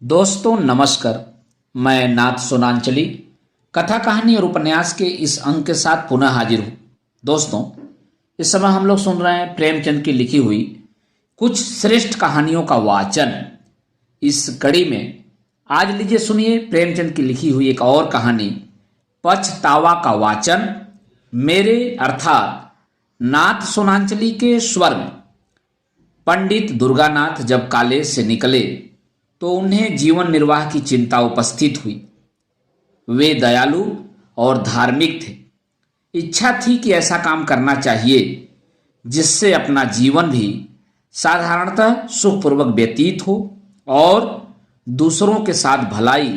दोस्तों नमस्कार। मैं नाथ सोनांचली कथा कहानी और उपन्यास के इस अंक के साथ पुनः हाजिर हूँ। दोस्तों, इस समय हम लोग सुन रहे हैं प्रेमचंद की लिखी हुई कुछ श्रेष्ठ कहानियों का वाचन। इस कड़ी में आज लीजिए सुनिए प्रेमचंद की लिखी हुई एक और कहानी पछतावा का वाचन मेरे अर्थात नाथ सोनांचली के स्वर में। पंडित दुर्गानाथ जब कॉलेज से निकले तो उन्हें जीवन निर्वाह की चिंता उपस्थित हुई। वे दयालु और धार्मिक थे। इच्छा थी कि ऐसा काम करना चाहिए जिससे अपना जीवन भी साधारणतः सुखपूर्वक व्यतीत हो और दूसरों के साथ भलाई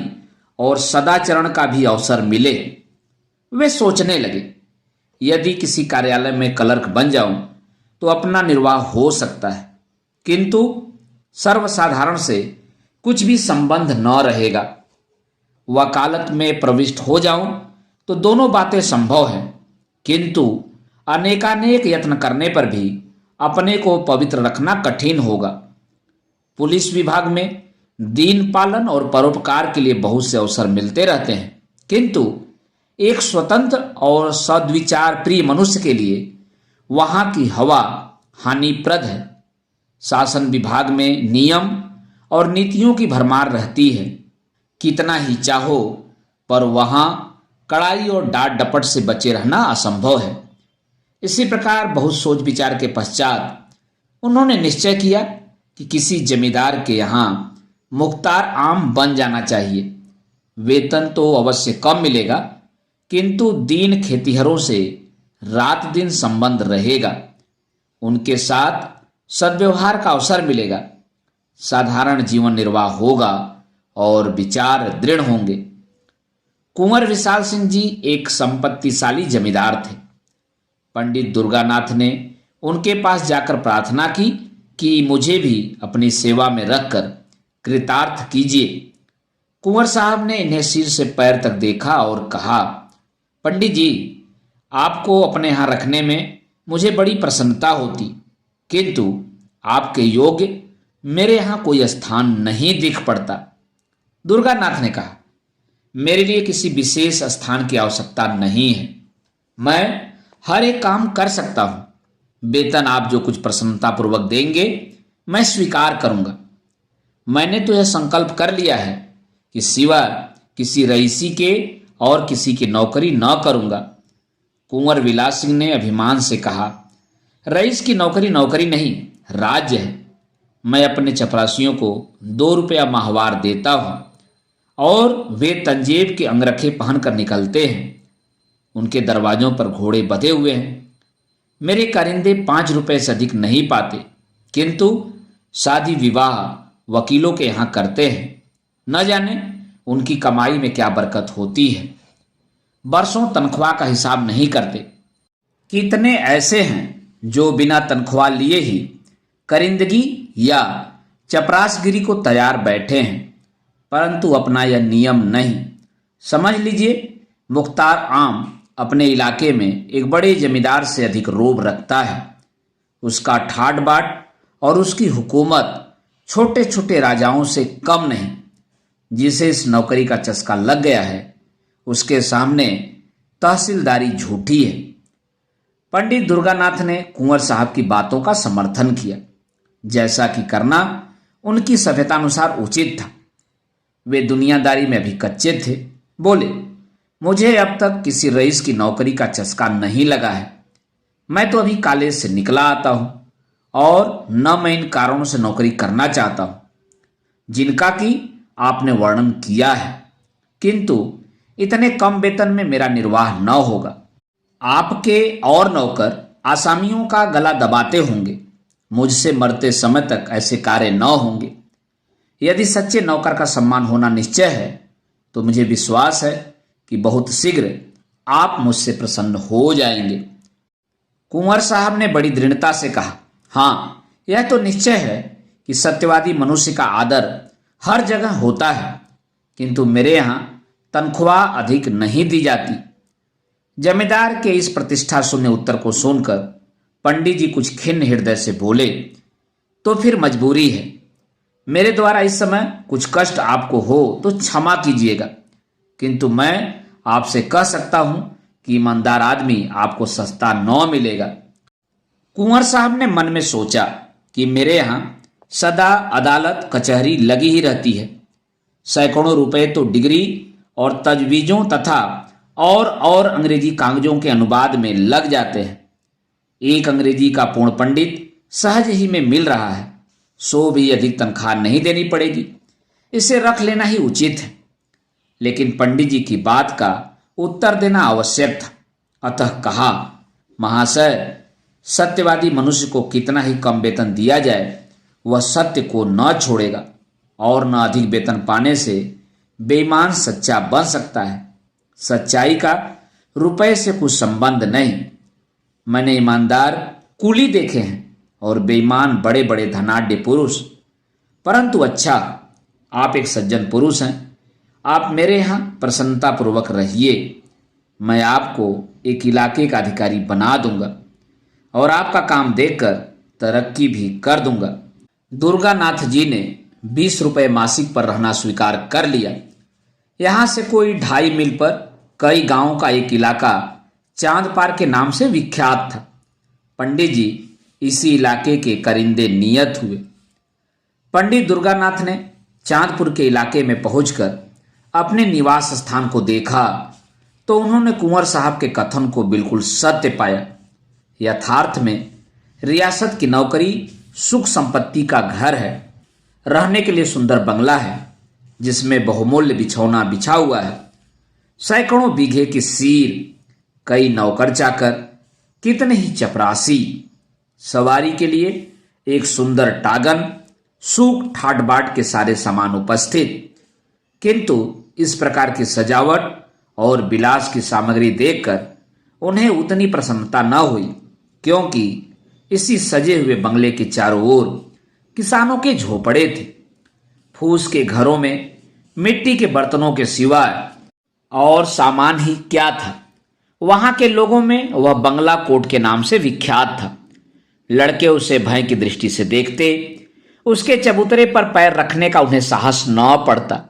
और सदाचरण का भी अवसर मिले। वे सोचने लगे, यदि किसी कार्यालय में क्लर्क बन जाऊं तो अपना निर्वाह हो सकता है, किंतु सर्वसाधारण से कुछ भी संबंध न रहेगा। वकालत में प्रविष्ट हो जाऊं तो दोनों बातें संभव हैं, किंतु अनेकानेक यत्न करने पर भी अपने को पवित्र रखना कठिन होगा। पुलिस विभाग में दीन पालन और परोपकार के लिए बहुत से अवसर मिलते रहते हैं, किंतु एक स्वतंत्र और सद्विचार प्रिय मनुष्य के लिए वहां की हवा हानिप्रद है। शासन विभाग में नियम और नीतियों की भरमार रहती है। कितना ही चाहो पर वहां कड़ाई और डांट डपट से बचे रहना असंभव है। इसी प्रकार बहुत सोच विचार के पश्चात उन्होंने निश्चय किया कि किसी जमींदार के यहाँ मुख्तार आम बन जाना चाहिए। वेतन तो अवश्य कम मिलेगा, किंतु दीन खेतिहरों से रात दिन संबंध रहेगा। उनके साथ सद्व्यवहार का अवसर मिलेगा। साधारण जीवन निर्वाह होगा और विचार दृढ़ होंगे। कुंवर विशाल सिंह जी एक संपत्तिशाली जमींदार थे। पंडित दुर्गानाथ ने उनके पास जाकर प्रार्थना की कि मुझे भी अपनी सेवा में रखकर कृतार्थ कीजिए। कुंवर साहब ने इन्हें सिर से पैर तक देखा और कहा, पंडित जी, आपको अपने यहाँ रखने में मुझे बड़ी प्रसन्नता होती, किंतु आपके योग्य मेरे यहां कोई स्थान नहीं दिख पड़ता। दुर्गानाथ ने कहा, मेरे लिए किसी विशेष स्थान की आवश्यकता नहीं है। मैं हर एक काम कर सकता हूं। वेतन आप जो कुछ प्रसन्नतापूर्वक देंगे मैं स्वीकार करूंगा। मैंने तो यह संकल्प कर लिया है कि सिवा किसी रईसी के और किसी की नौकरी न करूंगा। कुंवर विलास सिंह ने अभिमान से कहा, रईस की नौकरी नौकरी नहीं, राज्य है। मैं अपने चपरासियों को 2 रुपया माहवार देता हूं और वे तंजेब के अंगरखे पहनकर निकलते हैं। उनके दरवाजों पर घोड़े बंधे हुए हैं। मेरे कारिंदे 5 रुपए से अधिक नहीं पाते, किंतु शादी विवाह वकीलों के यहाँ करते हैं। न जाने उनकी कमाई में क्या बरकत होती है। बरसों तनख्वाह का हिसाब नहीं करते। कितने ऐसे हैं जो बिना तनख्वाह लिए ही करिंदगी या चपरासगिरी को तैयार बैठे हैं, परंतु अपना यह नियम नहीं। समझ लीजिए, मुख्तार आम अपने इलाके में एक बड़े जमींदार से अधिक रोब रखता है। उसका ठाट बाट और उसकी हुकूमत छोटे छोटे राजाओं से कम नहीं। जिसे इस नौकरी का चस्का लग गया है, उसके सामने तहसीलदारी झूठी है। पंडित दुर्गानाथ ने कुंवर साहब की बातों का समर्थन किया, जैसा कि करना उनकी सभ्यतानुसार उचित था। वे दुनियादारी में भी कच्चे थे। बोले, मुझे अब तक किसी रईस की नौकरी का चस्का नहीं लगा है। मैं तो अभी कॉलेज से निकला आता हूं और न मैं इन कारणों से नौकरी करना चाहता हूं जिनका कि आपने वर्णन किया है, किंतु इतने कम वेतन में मेरा निर्वाह न होगा। आपके और नौकर आसामियों का गला दबाते होंगे। मुझसे मरते समय तक ऐसे कार्य न होंगे। यदि सच्चे नौकर का सम्मान होना निश्चय है तो मुझे विश्वास है कि बहुत शीघ्र आप मुझसे प्रसन्न हो जाएंगे। कुंवर साहब ने बड़ी दृढ़ता से कहा, हाँ, यह तो निश्चय है कि सत्यवादी मनुष्य का आदर हर जगह होता है, किंतु मेरे यहाँ तनख्वाह अधिक नहीं दी जाती। जमींदार के इस प्रतिष्ठा शून्य उत्तर को सुनकर पंडित जी कुछ खिन्न हृदय से बोले, तो फिर मजबूरी है। मेरे द्वारा इस समय कुछ कष्ट आपको हो तो क्षमा कीजिएगा, किंतु मैं आपसे कह सकता हूं कि ईमानदार आदमी आपको सस्ता न मिलेगा। कुंवर साहब ने मन में सोचा कि मेरे यहां सदा अदालत कचहरी लगी ही रहती है। सैकड़ों रुपए तो डिग्री और तजवीज़ों तथा और अंग्रेजी कागजों के अनुवाद में लग जाते हैं। एक अंग्रेजी का पूर्ण पंडित सहज ही में मिल रहा है, सो भी अधिक तनख्वाह नहीं देनी पड़ेगी। इसे रख लेना ही उचित है। लेकिन पंडित जी की बात का उत्तर देना आवश्यक था। अतः कहा, महाशय, सत्यवादी मनुष्य को कितना ही कम वेतन दिया जाए, वह सत्य को न छोड़ेगा, और न अधिक वेतन पाने से बेईमान सच्चा बन सकता है। सच्चाई का रुपए से कुछ संबंध नहीं। मैंने ईमानदार कुली देखे हैं और बेईमान बड़े बड़े धनाढ्य पुरुष। परंतु अच्छा, आप एक सज्जन पुरुष हैं, आप मेरे यहाँ प्रसन्नतापूर्वक रहिए। मैं आपको एक इलाके का अधिकारी बना दूंगा और आपका काम देखकर तरक्की भी कर दूंगा। दुर्गानाथ जी ने 20 रुपये मासिक पर रहना स्वीकार कर लिया। यहाँ से कोई 2.5 मील पर कई गांवों का एक इलाका चांदपार के नाम से विख्यात था। पंडित जी इसी इलाके के करिंदे नियत हुए। पंडित दुर्गानाथ ने चांदपुर के इलाके में पहुंचकर अपने निवास स्थान को देखा तो उन्होंने कुंवर साहब के कथन को बिल्कुल सत्य पाया। यथार्थ में रियासत की नौकरी सुख संपत्ति का घर है, रहने के लिए सुंदर बंगला है जिसमें बहुमूल्य बिछौना बिछा हुआ है, सैकड़ों बीघे की सीर, कई नौकर चाकर, कितने ही चपरासी, सवारी के लिए एक सुंदर टागन, सूख ठाट बाट के सारे सामान उपस्थित। किंतु इस प्रकार की सजावट और विलास की सामग्री देखकर उन्हें उतनी प्रसन्नता न हुई, क्योंकि इसी सजे हुए बंगले के चारों ओर किसानों के झोपड़े थे। फूस के घरों में मिट्टी के बर्तनों के सिवाय और सामान ही क्या था। वहां के लोगों में वह बंगला कोट के नाम से विख्यात था। लड़के उसे भय की दृष्टि से देखते, उसके चबूतरे पर पैर रखने का उन्हें साहस न पड़ता।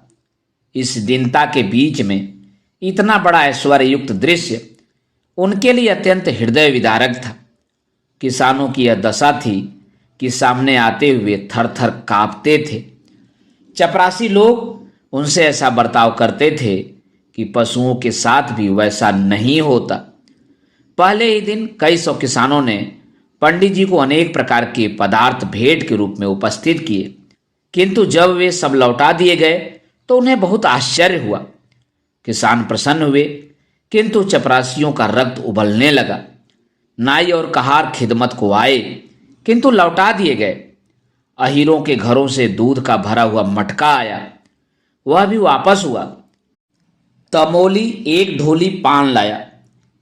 इस दीनता के बीच में इतना बड़ा ऐश्वर्य युक्त दृश्य उनके लिए अत्यंत हृदय विदारक था। किसानों की यह दशा थी कि सामने आते हुए थर थर कांपते थे। चपरासी लोग उनसे ऐसा बर्ताव करते थे कि पशुओं के साथ भी वैसा नहीं होता। पहले ही दिन कई सौ किसानों ने पंडित जी को अनेक प्रकार के पदार्थ भेंट के रूप में उपस्थित किए, किंतु जब वे सब लौटा दिए गए तो उन्हें बहुत आश्चर्य हुआ। किसान प्रसन्न हुए, किंतु चपरासियों का रक्त उबलने लगा। नाई और कहार खिदमत को आए, किंतु लौटा दिए गए। अहीरों के घरों से दूध का भरा हुआ मटका आया, वह भी वापस हुआ। तमोली एक ढोली पान लाया,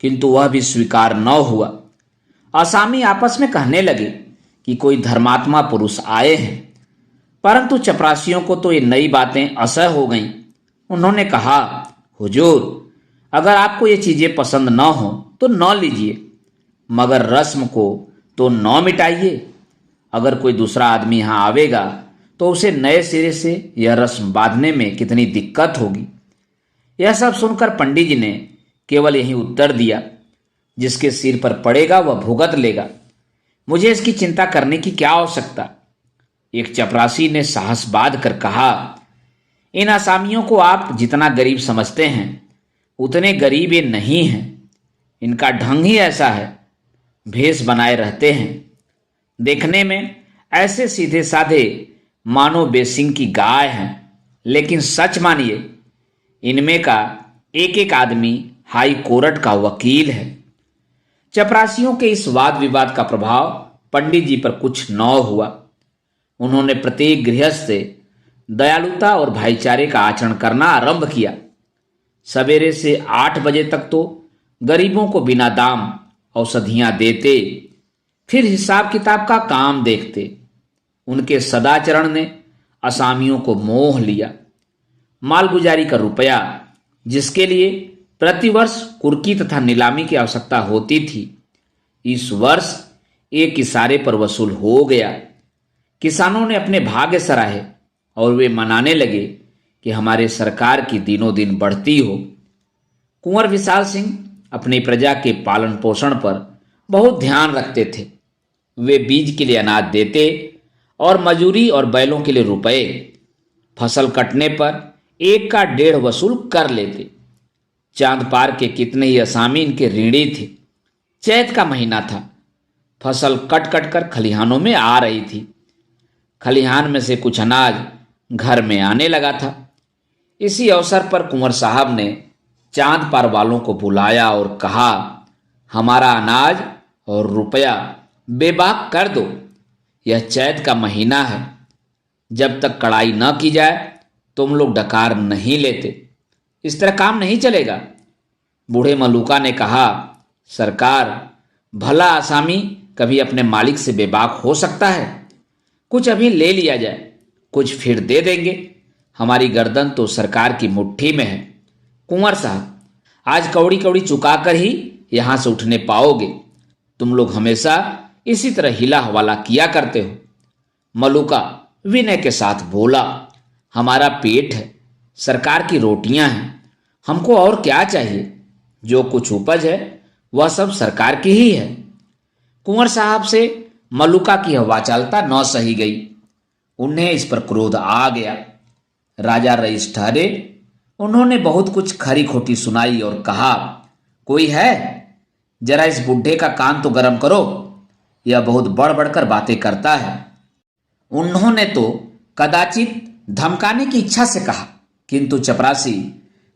किंतु वह भी स्वीकार न हुआ। असामी आपस में कहने लगे कि कोई धर्मात्मा पुरुष आए हैं, परंतु चपरासियों को तो ये नई बातें असह्य हो गईं। उन्होंने कहा, हुजूर, अगर आपको ये चीजें पसंद न हो तो न लीजिए, मगर रस्म को तो न मिटाइए। अगर कोई दूसरा आदमी यहाँ आवेगा तो उसे नए सिरे से यह रस्म बांधने में कितनी दिक्कत होगी। यह सब सुनकर पंडित जी ने केवल यही उत्तर दिया, जिसके सिर पर पड़ेगा वह भुगत लेगा, मुझे इसकी चिंता करने की क्या आवश्यकता। एक चपरासी ने साहस बांध कर कहा, इन असामियों को आप जितना गरीब समझते हैं उतने गरीब ये नहीं हैं। इनका ढंग ही ऐसा है, भेष बनाए रहते हैं, देखने में ऐसे सीधे साधे मानो बेसिंग की गाय हैं, लेकिन सच मानिए इनमें का एक एक आदमी हाई कोर्ट का वकील है। चपरासियों के इस वाद विवाद का प्रभाव पंडित जी पर कुछ न हुआ। उन्होंने प्रत्येक गृहस्थ से दयालुता और भाईचारे का आचरण करना आरंभ किया। सवेरे से 8 बजे तक तो गरीबों को बिना दाम औषधियां देते, फिर हिसाब किताब का काम देखते। उनके सदाचरण ने असामियों को मोह लिया। मालगुजारी का रुपया, जिसके लिए प्रतिवर्ष कुर्की तथा नीलामी की आवश्यकता होती थी, इस वर्ष एक इशारे पर वसूल हो गया। किसानों ने अपने भाग्य सराहे और वे मनाने लगे कि हमारे सरकार की दिनों दिन बढ़ती हो। कुंवर विशाल सिंह अपनी प्रजा के पालन पोषण पर बहुत ध्यान रखते थे। वे बीज के लिए अनाज देते और मजूरी और बैलों के लिए रुपए। फसल कटने पर 1 का 1.5 वसूल कर लेते। चांद पार के कितने ही असामी इनके ऋणी थे। चैत का महीना था। फसल कट कट कर खलिहानों में आ रही थी। खलिहान में से कुछ अनाज घर में आने लगा था। इसी अवसर पर कुंवर साहब ने चांद पार वालों को बुलाया और कहा, हमारा अनाज और रुपया बेबाक कर दो। यह चैत का महीना है। जब तक कड़ाई न की जाए तुम लोग डकार नहीं लेते। इस तरह काम नहीं चलेगा। बूढ़े मलूका ने कहा, सरकार, भला आसामी कभी अपने मालिक से बेबाक हो सकता है? कुछ अभी ले लिया जाए, कुछ फिर दे देंगे। हमारी गर्दन तो सरकार की मुट्ठी में है। कुंवर साहब, आज कौड़ी कौड़ी चुका कर ही यहां से उठने पाओगे। तुम लोग हमेशा इसी तरह हिला हवाला किया करते हो। मलूका विनय के साथ बोला, हमारा पेट है, सरकार की रोटियां हैं, हमको और क्या चाहिए? जो कुछ उपज है वह सब सरकार की ही है। कुंवर साहब से मलूका की हवा चालता न सही गई। उन्हें इस पर क्रोध आ गया। राजा रईस ठहरे। उन्होंने बहुत कुछ खरी खोटी सुनाई और कहा, कोई है? जरा इस बुढ़े का कान तो गर्म करो, यह बहुत बढ़ बढ़कर बातें करता है। उन्होंने तो कदाचित धमकाने की इच्छा से कहा, किंतु चपरासी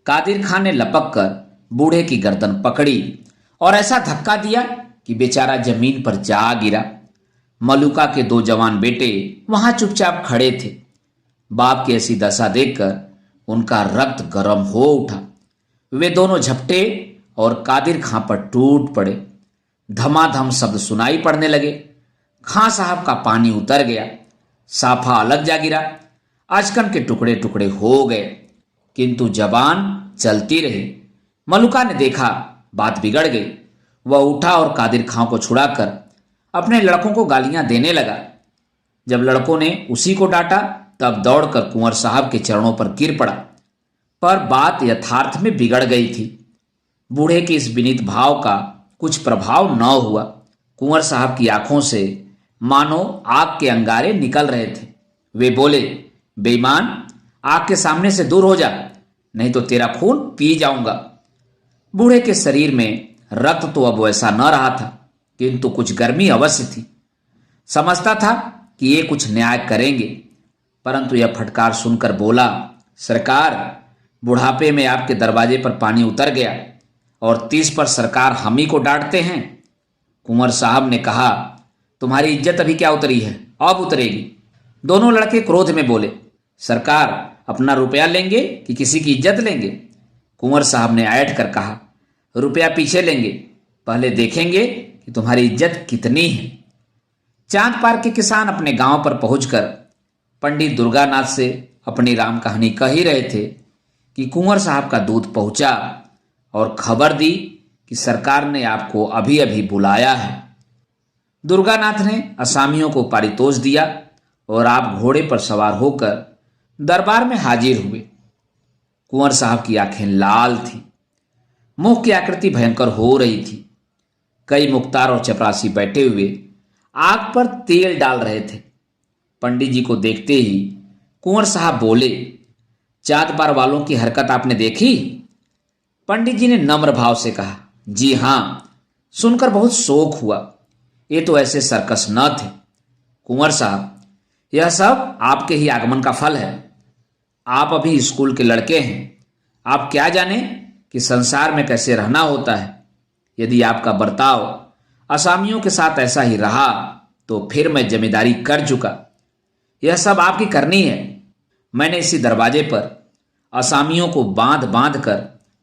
कादिर खान ने लपक कर बूढ़े की गर्दन पकड़ी और ऐसा धक्का दिया कि बेचारा जमीन पर जा गिरा। मलूका के 2 जवान बेटे वहां चुपचाप खड़े थे। बाप की ऐसी दशा देखकर उनका रक्त गर्म हो उठा। वे दोनों झपटे और कादिर खां पर टूट पड़े। धमाधम शब्द सुनाई पड़ने लगे। खां साहब का पानी उतर गया। साफा अलग जा गिरा। अचकन के टुकड़े टुकड़े हो गए, किंतु जबान चलती रही। मलूका ने देखा बात बिगड़ गई। वह उठा और कादिर खां को छुड़ाकर अपने लड़कों को गालियां देने लगा। जब लड़कों ने उसी को डांटा तब दौड़कर कुंवर साहब के चरणों पर गिर पड़ा। पर बात यथार्थ में बिगड़ गई थी। बूढ़े के इस विनीत भाव का कुछ प्रभाव न हुआ। कुंवर साहब की आंखों से मानो आग के अंगारे निकल रहे थे। वे बोले, बेईमान, आग के सामने से दूर हो जा, नहीं तो तेरा खून पी जाऊंगा। बूढ़े के शरीर में रक्त तो अब वैसा न रहा था, किंतु कुछ गर्मी अवश्य थी। समझता था कि ये कुछ न्याय करेंगे, परंतु यह फटकार सुनकर बोला, सरकार, बुढ़ापे में आपके दरवाजे पर पानी उतर गया और 30 पर सरकार हम ही को डांटते हैं। कुंवर साहब ने कहा, तुम्हारी इज्जत अभी क्या उतरी है, अब उतरेगी। दोनों लड़के क्रोध में बोले, सरकार, अपना रुपया लेंगे कि किसी की इज्जत लेंगे? कुंवर साहब ने ऐठ कर कहा, रुपया पीछे लेंगे, पहले देखेंगे कि तुम्हारी इज्जत कितनी है। चांद पार के किसान अपने गांव पर पहुंचकर पंडित दुर्गानाथ से अपनी राम कहानी कह ही रहे थे कि कुंवर साहब का दूध पहुंचा और खबर दी कि सरकार ने आपको अभी अभी बुलाया है। दुर्गानाथ ने असामियों को पारितोष दिया और आप घोड़े पर सवार होकर दरबार में हाजिर हुए। कुंवर साहब की आंखें लाल थीं। मुख की आकृति भयंकर हो रही थी। कई मुख्तार और चपरासी बैठे हुए आग पर तेल डाल रहे थे। पंडित जी को देखते ही कुंवर साहब बोले, चांद पार वालों की हरकत आपने देखी? पंडित जी ने नम्र भाव से कहा, जी हां, सुनकर बहुत शोक हुआ। ये तो ऐसे सर्कस न थे। कुंवर साहब, यह सब आपके ही आगमन का फल है। आप अभी स्कूल के लड़के हैं। आप क्या जाने कि संसार में कैसे रहना होता है। यदि आपका बर्ताव असामियों के साथ ऐसा ही रहा तो फिर मैं जमींदारी कर चुका। यह सब आपकी करनी है। मैंने इसी दरवाजे पर असामियों को बांध बांध कर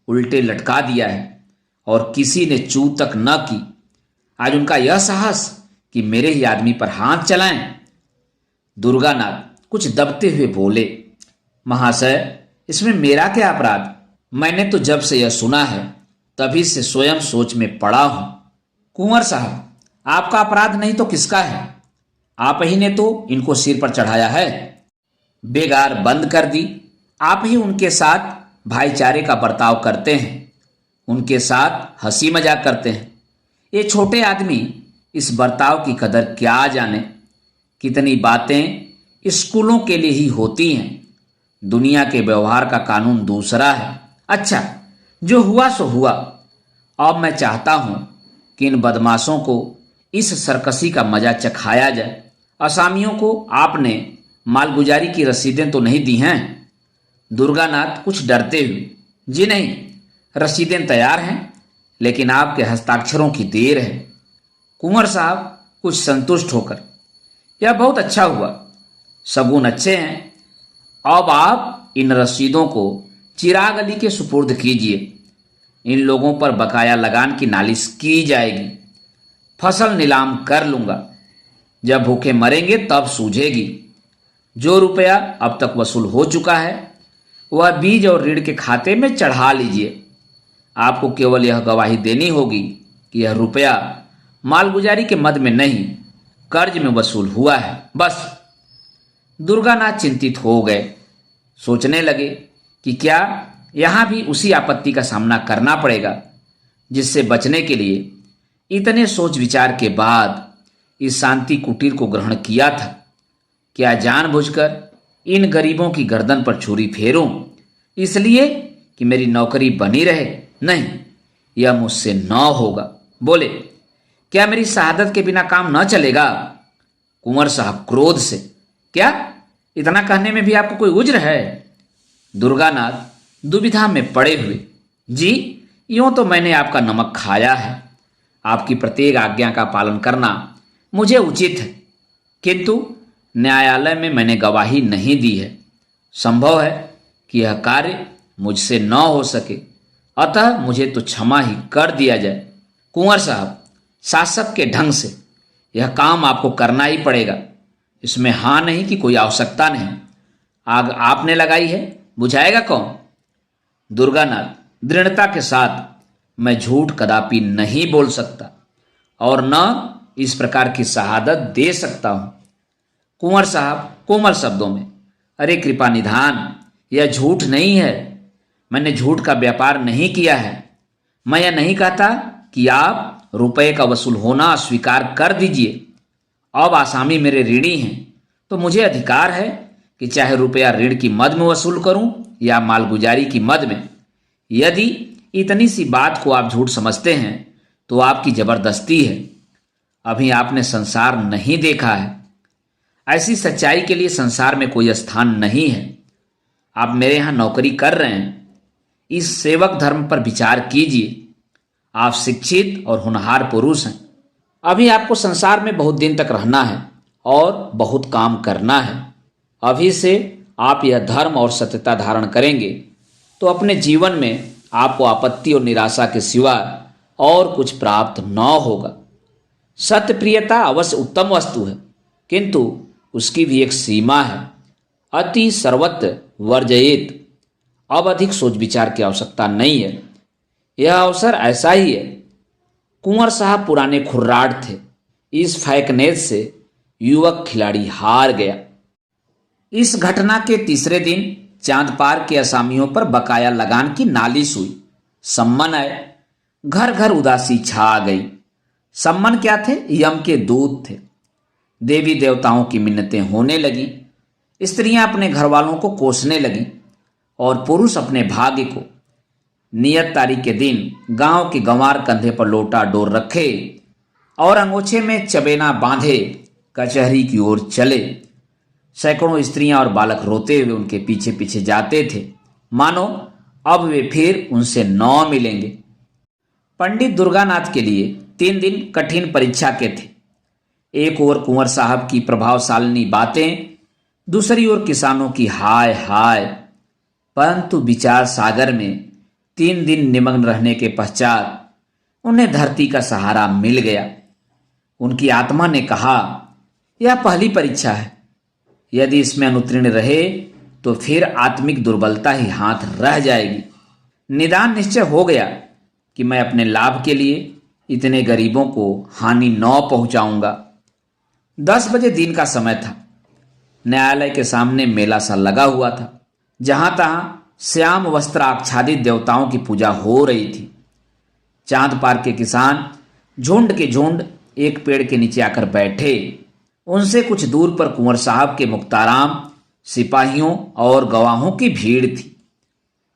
उल्टे लटका दिया है और किसी ने चू तक न की। आज उनका यह साहस कि मेरे ही आदमी पर हाथ चलाएं। दुर्गानाथ कुछ दबते हुए बोले, महाशय, इसमें मेरा क्या अपराध? मैंने तो जब से यह सुना है तभी से स्वयं सोच में पड़ा हूं। कुंवर साहब, आपका अपराध नहीं तो किसका है? आप ही ने तो इनको सिर पर चढ़ाया है। बेगार बंद कर दी। आप ही उनके साथ भाईचारे का बर्ताव करते हैं, उनके साथ हंसी मजाक करते हैं। ये छोटे आदमी इस बर्ताव की कदर क्या जाने। कितनी बातें स्कूलों के लिए ही होती हैं, दुनिया के व्यवहार का कानून दूसरा है। अच्छा, जो हुआ सो हुआ। अब मैं चाहता हूं कि इन बदमाशों को इस सरकसी का मजा चखाया जाए। असामियों को आपने मालगुजारी की रसीदें तो नहीं दी हैं? दुर्गानाथ कुछ डरते हुए, जी नहीं, रसीदें तैयार हैं, लेकिन आपके हस्ताक्षरों की देर है। कुंवर साहब कुछ संतुष्ट होकर, यह बहुत अच्छा हुआ, शगुन अच्छे हैं। अब आप इन रसीदों को चिराग अली के सुपुर्द कीजिए। इन लोगों पर बकाया लगान की नालिश की जाएगी। फसल नीलाम कर लूंगा, जब भूखे मरेंगे तब सूझेगी। जो रुपया अब तक वसूल हो चुका है वह बीज और ऋण के खाते में चढ़ा लीजिए। आपको केवल यह गवाही देनी होगी कि यह रुपया मालगुजारी के मद में नहीं, कर्ज में वसूल हुआ है, बस। दुर्गानाथ चिंतित हो गए। सोचने लगे कि क्या यहां भी उसी आपत्ति का सामना करना पड़ेगा जिससे बचने के लिए इतने सोच विचार के बाद इस शांति कुटीर को ग्रहण किया था। क्या जानबूझकर इन गरीबों की गर्दन पर छुरी फेरूं इसलिए कि मेरी नौकरी बनी रहे? नहीं, यह मुझसे न होगा। बोले, क्या मेरी शहादत के बिना काम न चलेगा? कुंवर साहब क्रोध से, क्या इतना कहने में भी आपको कोई उज्र है? दुर्गानाथ दुविधा में पड़े हुए, जी, यूं तो मैंने आपका नमक खाया है, आपकी प्रत्येक आज्ञा का पालन करना मुझे उचित है, किंतु न्यायालय में मैंने गवाही नहीं दी है। संभव है कि यह कार्य मुझसे न हो सके, अतः मुझे तो क्षमा ही कर दिया जाए। कुंवर साहब, शासक के ढंग से यह काम आपको करना ही पड़ेगा, इसमें हाँ नहीं की कोई आवश्यकता नहीं। आग आपने लगाई है, बुझाएगा कौन? दुर्गानाथ दृढ़ता के साथ, मैं झूठ कदापि नहीं बोल सकता और न इस प्रकार की शहादत दे सकता हूं। कुंवर साहब कोमल शब्दों में, अरे कृपा निधान, यह झूठ नहीं है। मैंने झूठ का व्यापार नहीं किया है। मैं यह नहीं कहता कि आप रुपए का वसूल होना स्वीकार कर दीजिए। अब आसामी मेरे ऋणी हैं तो मुझे अधिकार है कि चाहे रुपया ऋण की मद में वसूल करूं या मालगुजारी की मद में। यदि इतनी सी बात को आप झूठ समझते हैं तो आपकी जबरदस्ती है। अभी आपने संसार नहीं देखा है। ऐसी सच्चाई के लिए संसार में कोई स्थान नहीं है। आप मेरे यहां नौकरी कर रहे हैं, इस सेवक धर्म पर विचार कीजिए। आप शिक्षित और होनहार पुरुष हैं। अभी आपको संसार में बहुत दिन तक रहना है और बहुत काम करना है। अभी से आप यह धर्म और सत्यता धारण करेंगे तो अपने जीवन में आपको आपत्ति और निराशा के सिवा और कुछ प्राप्त न होगा। सत्य प्रियता अवश्य उत्तम वस्तु है, किंतु उसकी भी एक सीमा है। अति सर्वत्र वर्जयेत। अब अधिक सोच विचार की आवश्यकता नहीं है। यह अवसर ऐसा ही है। कुंवर साहब पुराने खुर्राट थे। इस फैकनेज से युवक खिलाड़ी हार गया। इस घटना के तीसरे दिन चांद पार के असामियों पर बकाया लगान की नालिश हुई। सम्मन आए, घर घर उदासी छा गई। सम्मन क्या थे? यम के दूत थे। देवी देवताओं की मिन्नतें होने लगी। स्त्रियां अपने घर वालों को कोसने लगी और पुरुष अपने भाग्य को। नियत तारीख के दिन गांव के गंवार कंधे पर लोटा डोर रखे और अंगोछे में चबेना बांधे कचहरी की ओर चले। सैकड़ों स्त्रियां और बालक रोते हुए उनके पीछे पीछे जाते थे, मानो अब वे फिर उनसे न मिलेंगे। पंडित दुर्गानाथ के लिए 3 दिन कठिन परीक्षा के थे। एक ओर कुंवर साहब की प्रभावशालिनी बातें, दूसरी ओर किसानों की हाय हाय। परंतु विचार सागर में 3 दिन निमग्न रहने के पश्चात उन्हें धरती का सहारा मिल गया। उनकी आत्मा ने कहा, यह पहली परीक्षा है। यदि इसमें अनुत्तीर्ण रहे तो फिर आत्मिक दुर्बलता ही हाथ रह जाएगी। निदान निश्चय हो गया कि मैं अपने लाभ के लिए इतने गरीबों को हानि न पहुंचाऊंगा। 10 बजे दिन का समय था। न्यायालय के सामने मेला सा लगा हुआ था। जहां तहां श्याम वस्त्र आच्छादित देवताओं की पूजा हो रही थी। चांद पार के किसान झुंड के झुंड एक पेड़ के नीचे आकर बैठे। उनसे कुछ दूर पर कुंवर साहब के मुक्ताराम, सिपाहियों और गवाहों की भीड़ थी।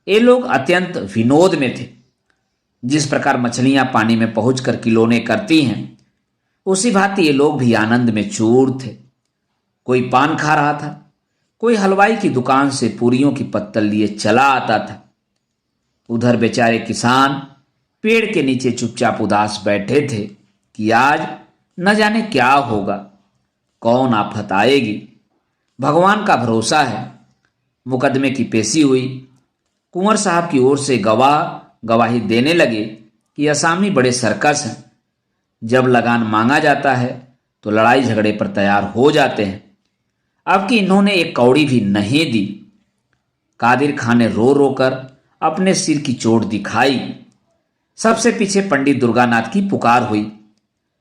ये लोग अत्यंत विनोद में थे। जिस प्रकार मछलियां पानी में पहुंचकर किलोने करती हैं, उसी भांति ये लोग भी आनंद में चूर थे। कोई पान खा रहा था, कोई हलवाई की दुकान से पूरियों की पत्तल लिए चला आता था। उधर बेचारे किसान पेड़ के नीचे चुपचाप उदास बैठे थे कि आज न जाने क्या होगा, कौन आफत आएगी। भगवान का भरोसा है। मुकदमे की पेशी हुई। कुंवर साहब की ओर से गवाह गवाही देने लगे कि असामी बड़े सर्कस हैं। जब लगान मांगा जाता है तो लड़ाई झगड़े पर तैयार हो जाते हैं। अब कि इन्होंने एक कौड़ी भी नहीं दी। कादिर खान ने रो रो कर अपने सिर की चोट दिखाई। सबसे पीछे पंडित दुर्गानाथ की पुकार हुई।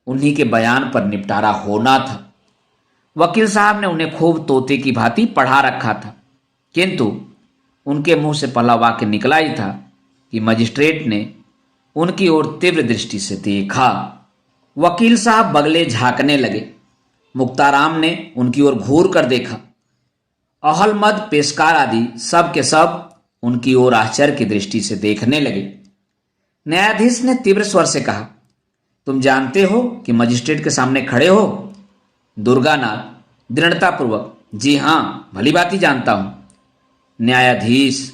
उन्हीं के बयान पर निपटारा होना था। वकील साहब ने उन्हें खूब तोते की भांति पढ़ा रखा था, किंतु उनके मुंह से पहला वाक्य निकला ही था कि मजिस्ट्रेट ने उनकी ओर तीव्र दृष्टि से देखा। वकील साहब बगले झांकने लगे। मुक्ताराम ने उनकी ओर घूर कर देखा। अहलमद, पेशकार आदि सब के सब उनकी ओर आश्चर्य की दृष्टि से देखने लगे। न्यायाधीश ने तीव्र स्वर से कहा, तुम जानते हो कि मजिस्ट्रेट के सामने खड़े हो? दुर्गानाथ दृढ़तापूर्वक, जी हां, भली भांति जानता हूं। न्यायाधीश,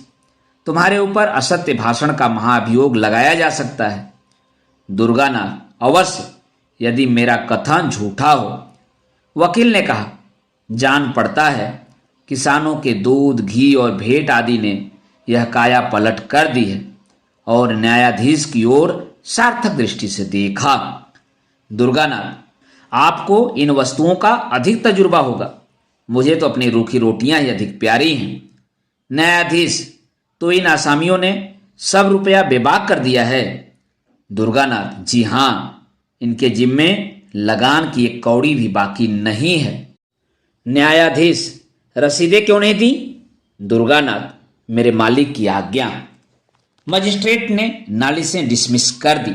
तुम्हारे ऊपर असत्य भाषण का महाभियोग लगाया जा सकता है। दुर्गानाथ, अवश्य, यदि मेरा कथन झूठा हो। वकील ने कहा, जान पड़ता है किसानों के दूध, घी और भेंट आदि ने यह काया पलट कर दी है। और न्यायाधीश की ओर सार्थक दृष्टि से देखा। दुर्गानाथ, आपको इन वस्तुओं का अधिक तजुर्बा होगा। मुझे तो अपनी रूखी रोटियां ही अधिक प्यारी हैं। न्यायाधीश, तो इन आसामियों ने सब रुपया बेबाक कर दिया है? दुर्गानाथ, जी हां, इनके जिम्मे लगान की एक कौड़ी भी बाकी नहीं है। न्यायाधीश, रसीदें क्यों नहीं दी? दुर्गानाथ, मेरे मालिक की आज्ञा। मजिस्ट्रेट ने नालिशें डिसमिस कर दी।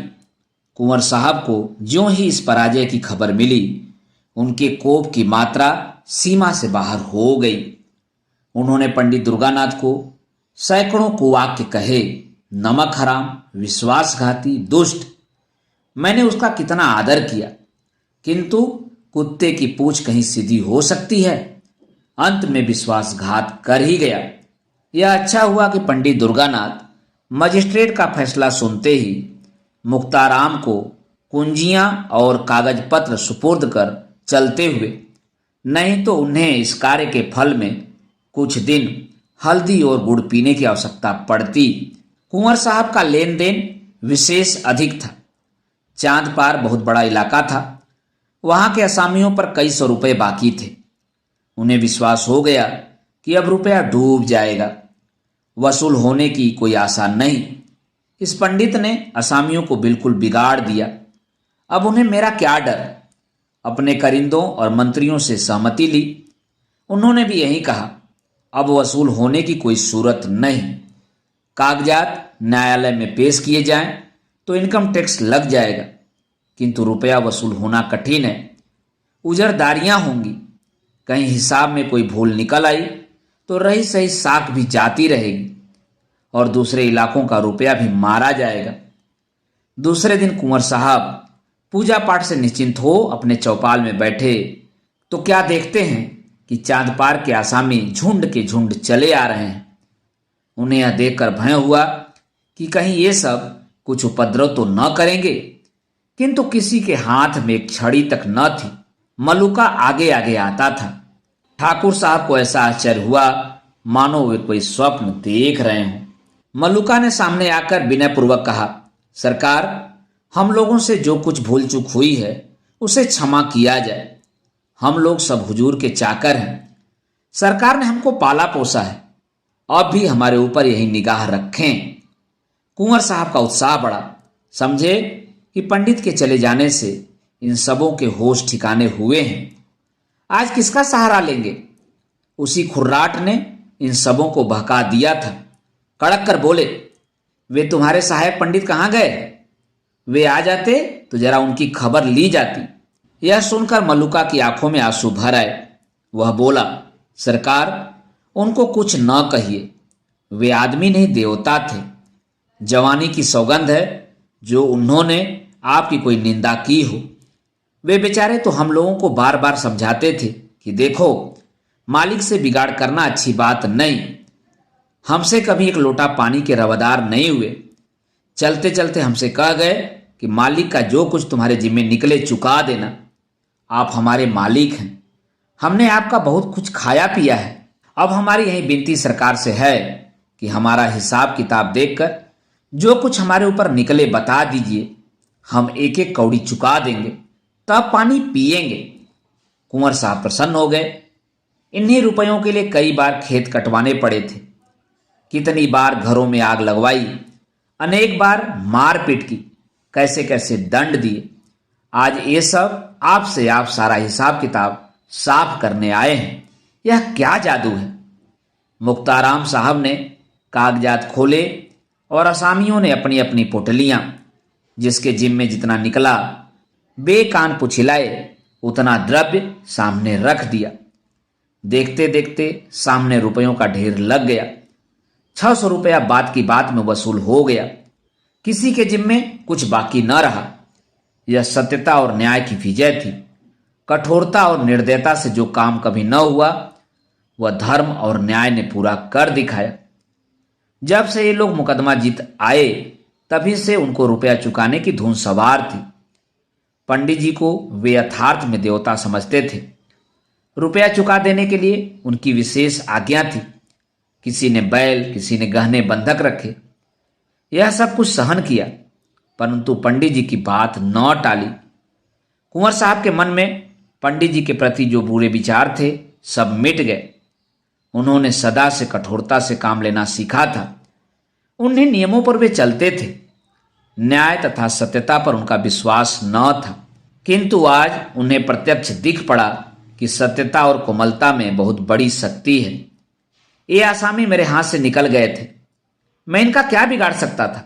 कुंवर साहब को ज्यों ही इस पराजय की खबर मिली, उनके कोप की मात्रा सीमा से बाहर हो गई। उन्होंने पंडित दुर्गानाथ को सैकड़ों कुवाक्य कहे, नमक हराम, विश्वासघाती, दुष्ट। मैंने उसका कितना आदर किया, किंतु कुत्ते की पूंछ कहीं सीधी हो सकती है। अंत में विश्वासघात कर ही गया। यह अच्छा हुआ कि पंडित दुर्गानाथ मजिस्ट्रेट का फैसला सुनते ही मुक्ताराम को कुंजियां और कागज पत्र सुपुर्द कर चलते हुए, नहीं तो उन्हें इस कार्य के फल में कुछ दिन हल्दी और गुड़ पीने की आवश्यकता पड़ती। कुंवर साहब का लेन देन विशेष अधिक था। चांद पार बहुत बड़ा इलाका था। वहां के असामियों पर कई सौ रुपए बाकी थे। उन्हें विश्वास हो गया कि अब रुपया डूब जाएगा, वसूल होने की कोई आशा नहीं। इस पंडित ने असामियों को बिल्कुल बिगाड़ दिया। अब उन्हें मेरा क्या डर। अपने करिंदों और मंत्रियों से सहमति ली। उन्होंने भी यही कहा, अब वसूल होने की कोई सूरत नहीं। कागजात न्यायालय में पेश किए जाएं तो इनकम टैक्स लग जाएगा, किंतु रुपया वसूल होना कठिन है। उजरदारियां होंगी। कहीं हिसाब में कोई भूल निकल आई तो रही सही साख भी जाती रहेगी और दूसरे इलाकों का रुपया भी मारा जाएगा। दूसरे दिन कुंवर साहब पूजा पाठ से निश्चिंत हो अपने चौपाल में बैठे तो क्या देखते हैं कि चांद पार के आसामी झुंड के झुंड चले आ रहे हैं। उन्हें यह देखकर भय हुआ कि कहीं ये सब कुछ उपद्रव तो न करेंगे, किंतु किसी के हाथ में एक छड़ी तक न थी। मलुका आगे आगे आता था। ठाकुर साहब को ऐसा आश्चर्य हुआ मानो वे कोई स्वप्न देख रहे हों। मलुका ने सामने आकर विनयपूर्वक कहा, सरकार, हम लोगों से जो कुछ भूल चूक हुई है उसे क्षमा किया जाए। हम लोग सब हुजूर के चाकर हैं। सरकार ने हमको पाला पोसा है, अब भी हमारे ऊपर यही निगाह रखें। कुंवर साहब का उत्साह बढ़ा। समझे कि पंडित के चले जाने से इन सबों के होश ठिकाने हुए हैं। आज किसका सहारा लेंगे? उसी खुर्राट ने इन सबों को बहका दिया था। कड़क कर बोले, वे तुम्हारे सहायक पंडित कहाँ गए? वे आ जाते तो जरा उनकी खबर ली जाती। यह सुनकर मल्लुका की आंखों में आंसू भर आए। वह बोला, सरकार, उनको कुछ न कहिए, वे आदमी नहीं देवता थे। जवानी की सौगंध है जो उन्होंने आपकी कोई निंदा की हो। वे बेचारे तो हम लोगों को बार बार समझाते थे कि देखो, मालिक से बिगाड़ करना अच्छी बात नहीं। हमसे कभी एक लोटा पानी के रवादार नहीं हुए। चलते चलते हमसे कह गए कि मालिक का जो कुछ तुम्हारे जिम्मे निकले चुका देना। आप हमारे मालिक हैं, हमने आपका बहुत कुछ खाया पिया है। अब हमारी यही विनती सरकार से है कि हमारा हिसाब किताब देखकर जो कुछ हमारे ऊपर निकले बता दीजिए, हम एक एक कौड़ी चुका देंगे, तब पानी पिएंगे। कुंवर साहब प्रसन्न हो गए। इन्हीं रुपयों के लिए कई बार खेत कटवाने पड़े थे, कितनी बार घरों में आग लगवाई, अनेक बार मारपीट की, कैसे कैसे दंड दिए। आज ये सब आपसे आप सारा हिसाब किताब साफ करने आए हैं। यह क्या जादू है? मुख्ताराम साहब ने कागजात खोले और असामियों ने अपनी अपनी पोटलियां, जिसके जिम्मे जितना निकला, बेकान पुछिलाए उतना द्रव्य सामने रख दिया। देखते देखते सामने रुपयों का ढेर लग गया। 600 रुपया बात की बात में वसूल हो गया। किसी के जिम्मे कुछ बाकी न रहा। यह सत्यता और न्याय की विजय थी। कठोरता और निर्दयता से जो काम कभी न हुआ, वह धर्म और न्याय ने पूरा कर दिखाया। जब से ये लोग मुकदमा जीत आए, तभी से उनको रुपया चुकाने की धुन सवार थी। पंडित जी को वे यथार्थ में देवता समझते थे। रुपया चुका देने के लिए उनकी विशेष आज्ञा थी। किसी ने बैल, किसी ने गहने बंधक रखे। यह सब कुछ सहन किया, परंतु पंडित जी की बात न टाली। कुंवर साहब के मन में पंडित जी के प्रति जो बुरे विचार थे, सब मिट गए। उन्होंने सदा से कठोरता से काम लेना सीखा था। उन्हीं नियमों पर वे चलते थे। न्याय तथा सत्यता पर उनका विश्वास न था, किंतु आज उन्हें प्रत्यक्ष दिख पड़ा कि सत्यता और कोमलता में बहुत बड़ी शक्ति है। ये आसामी मेरे हाथ से निकल गए थे, मैं इनका क्या बिगाड़ सकता था?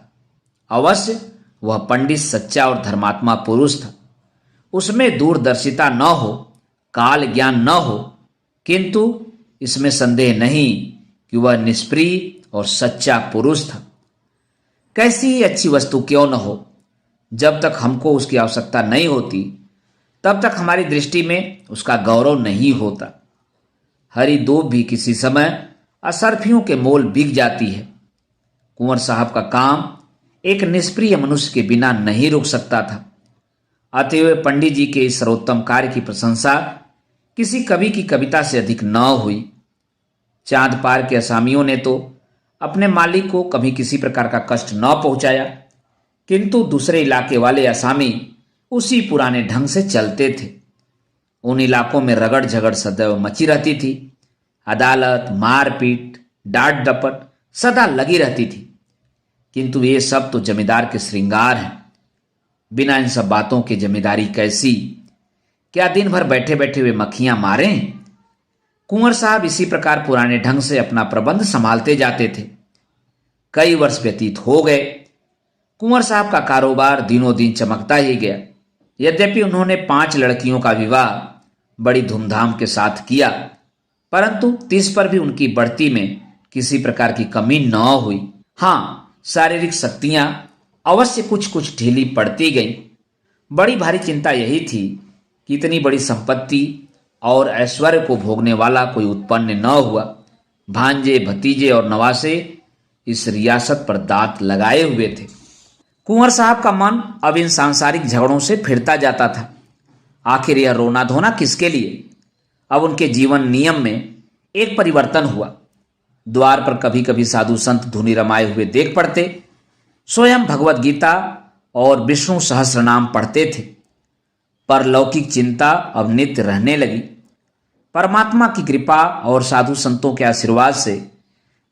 अवश्य वह पंडित सच्चा और धर्मात्मा पुरुष था। उसमें दूरदर्शिता न हो, काल ज्ञान न हो, किंतु इसमें संदेह नहीं कि वह निष्प्रिय और सच्चा पुरुष था। कैसी ही अच्छी वस्तु क्यों न हो, जब तक हमको उसकी आवश्यकता नहीं होती, तब तक हमारी दृष्टि में उसका गौरव नहीं होता। हरी दूब भी किसी समय असरफियों के मोल बिक जाती है। कुंवर साहब का काम एक निष्प्रिय मनुष्य के बिना नहीं रुक सकता था। अतएव पंडित जी के इस सर्वोत्तम कार्य की प्रशंसा किसी कवि की कविता से अधिक न हुई। चांद पार के असामियों ने तो अपने मालिक को कभी किसी प्रकार का कष्ट न पहुंचाया, किंतु दूसरे इलाके वाले असामी उसी पुराने ढंग से चलते थे। उन इलाकों में रगड़ झगड़ सदैव मची रहती थी। अदालत, मारपीट, डांट डपट सदा लगी रहती थी। किंतु ये सब तो जमींदार के श्रृंगार हैं। बिना इन सब बातों के जमींदारी कैसी? क्या दिन भर बैठे बैठे वे मक्खियां मारें? कुंवर साहब इसी प्रकार पुराने ढंग से अपना प्रबंध संभालते जाते थे। कई वर्ष व्यतीत हो गए। कुंवर साहब का कारोबार दिनों दिन चमकता ही गया। यद्यपि उन्होंने 5 लड़कियों का विवाह बड़ी धूमधाम के साथ किया, परंतु 30 पर भी उनकी बढ़ती में किसी प्रकार की कमी न हुई। हाँ, शारीरिक शक्तियां अवश्य कुछ कुछ ढीली पड़ती गईं। बड़ी भारी चिंता यही थी कि इतनी बड़ी संपत्ति और ऐश्वर्य को भोगने वाला कोई उत्पन्न न हुआ। भांजे, भतीजे और नवासे इस रियासत पर दांत लगाए हुए थे। कुंवर साहब का मन अब इन सांसारिक झगड़ों से फिरता जाता था। आखिर यह रोना धोना किसके लिए? अब उनके जीवन नियम में एक परिवर्तन हुआ। द्वार पर कभी कभी साधु संत धुनी रमाए हुए देख पड़ते, स्वयं भगवत गीता और विष्णु सहस्रनाम पढ़ते थे। परलौकिक चिंता अब नित्य रहने लगी। परमात्मा की कृपा और साधु संतों के आशीर्वाद से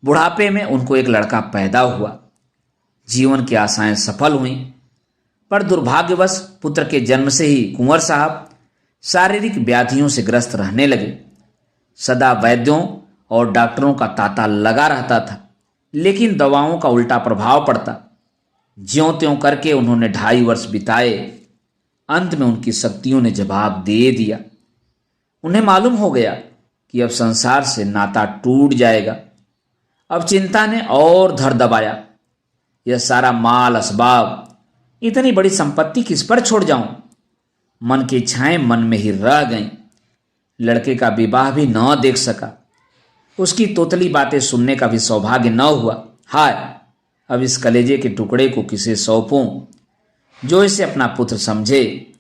बुढ़ापे में उनको एक लड़का पैदा हुआ। जीवन की आशाएं सफल हुईं, पर दुर्भाग्यवश पुत्र के जन्म से ही कुंवर साहब शारीरिक व्याधियों से ग्रस्त रहने लगे। सदा वैद्यों और डॉक्टरों का तांता लगा रहता था, लेकिन दवाओं का उल्टा प्रभाव पड़ता। ज्यों त्यों करके उन्होंने 2.5 वर्ष बिताए। अंत में उनकी शक्तियों ने जवाब दे दिया। उन्हें मालूम हो गया कि अब संसार से नाता टूट जाएगा। अब चिंता ने और धर दबाया। यह सारा माल असबाब, इतनी बड़ी संपत्ति किस पर छोड़ जाऊं? मन की इच्छाएं मन में ही रह गईं। लड़के का विवाह भी न देख सका। उसकी तोतली बातें सुनने का भी सौभाग्य न हुआ। हाय, अब इस कलेजे के टुकड़े को किसे सौंपूं जो इसे अपना पुत्र समझे।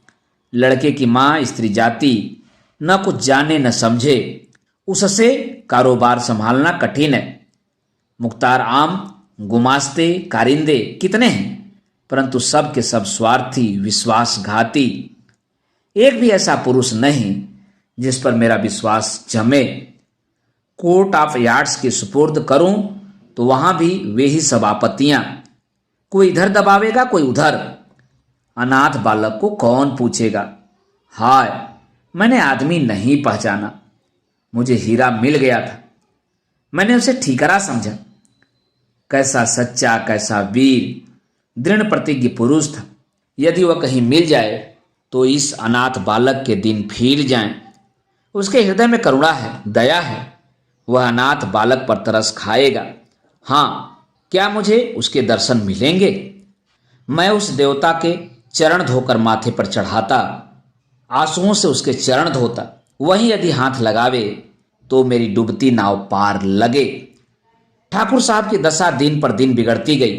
लड़के की मां स्त्री जाति न कुछ जाने न समझे। उससे कारोबार संभालना कठिन है। मुख्तार आम, गुमास्ते, कारिंदे कितने हैं, परंतु सब के सब स्वार्थी, विश्वासघाती। एक भी ऐसा पुरुष नहीं जिस पर मेरा विश्वास जमे। कोर्ट ऑफ यार्ड्स के सुपुर्द करूं तो वहां भी वे ही सब आपत्तियां। कोई इधर दबावेगा, कोई उधर। अनाथ बालक को कौन पूछेगा? हाय, मैंने आदमी नहीं पहचाना। मुझे हीरा मिल गया था, मैंने उसे ठीकरा समझा। कैसा सच्चा, कैसा वीर, दृढ़ प्रतिज्ञ पुरुष था। यदि वह कहीं मिल जाए तो इस अनाथ बालक के दिन फील जाएं। उसके हृदय में करुणा है, दया है। वह अनाथ बालक पर तरस खाएगा। हाँ, क्या मुझे उसके दर्शन मिलेंगे? मैं उस देवता के चरण धोकर माथे पर चढ़ाता, आंसुओं से उसके चरण धोता। वहीं यदि हाथ लगावे तो मेरी डूबती नाव पार लगे। ठाकुर साहब की दशा दिन पर दिन बिगड़ती गई।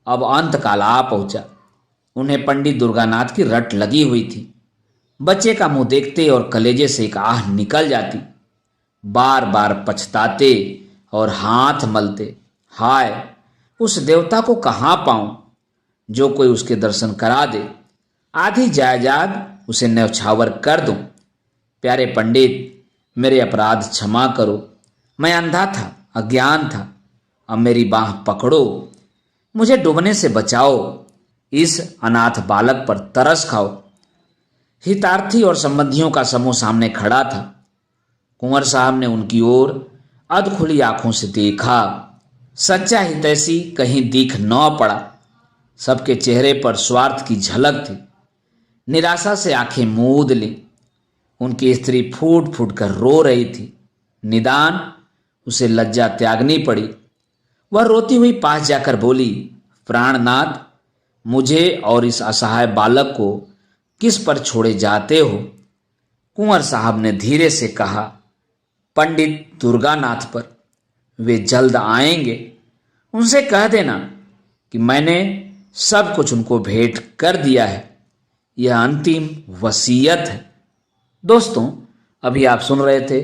अब अंत काल आ पहुंचा। उन्हें पंडित दुर्गानाथ की रट लगी हुई थी। बच्चे का मुंह देखते और कलेजे से एक आह निकल जाती। बार बार पछताते और हाथ मलते। हाय, उस देवता को कहाँ पाऊं जो कोई उसके दर्शन करा दे। आधी जायदाद उसे न्यौछावर कर दूं। प्यारे पंडित, मेरे अपराध क्षमा करो। मैं अंधा था, अज्ञान था। अब मेरी बाह पकड़ो, मुझे डूबने से बचाओ। इस अनाथ बालक पर तरस खाओ। हितार्थी और संबंधियों का समूह सामने खड़ा था। कुंवर साहब ने उनकी ओर अधखुली आंखों से देखा। सच्चा हितैषी कहीं दिख न पड़ा। सबके चेहरे पर स्वार्थ की झलक थी। निराशा से आंखें मूंद ली। उनकी स्त्री फूट फूट कर रो रही थी। निदान उसे लज्जा त्यागनी पड़ी। वह रोती हुई पास जाकर बोली, प्राणनाथ, मुझे और इस असहाय बालक को किस पर छोड़े जाते हो? कुंवर साहब ने धीरे से कहा, पंडित दुर्गानाथ पर। वे जल्द आएंगे। उनसे कह देना कि मैंने सब कुछ उनको भेंट कर दिया है। यह अंतिम वसीयत है। दोस्तों, अभी आप सुन रहे थे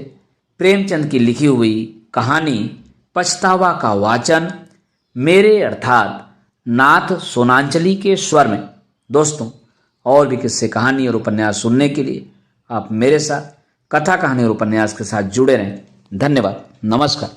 प्रेमचंद की लिखी हुई कहानी पछतावा का वाचन मेरे अर्थात नाथ सोनांचली के स्वर में। दोस्तों, और भी किस्से, कहानी और उपन्यास सुनने के लिए आप मेरे साथ कथा, कहानी और उपन्यास के साथ जुड़े रहें। धन्यवाद। नमस्कार।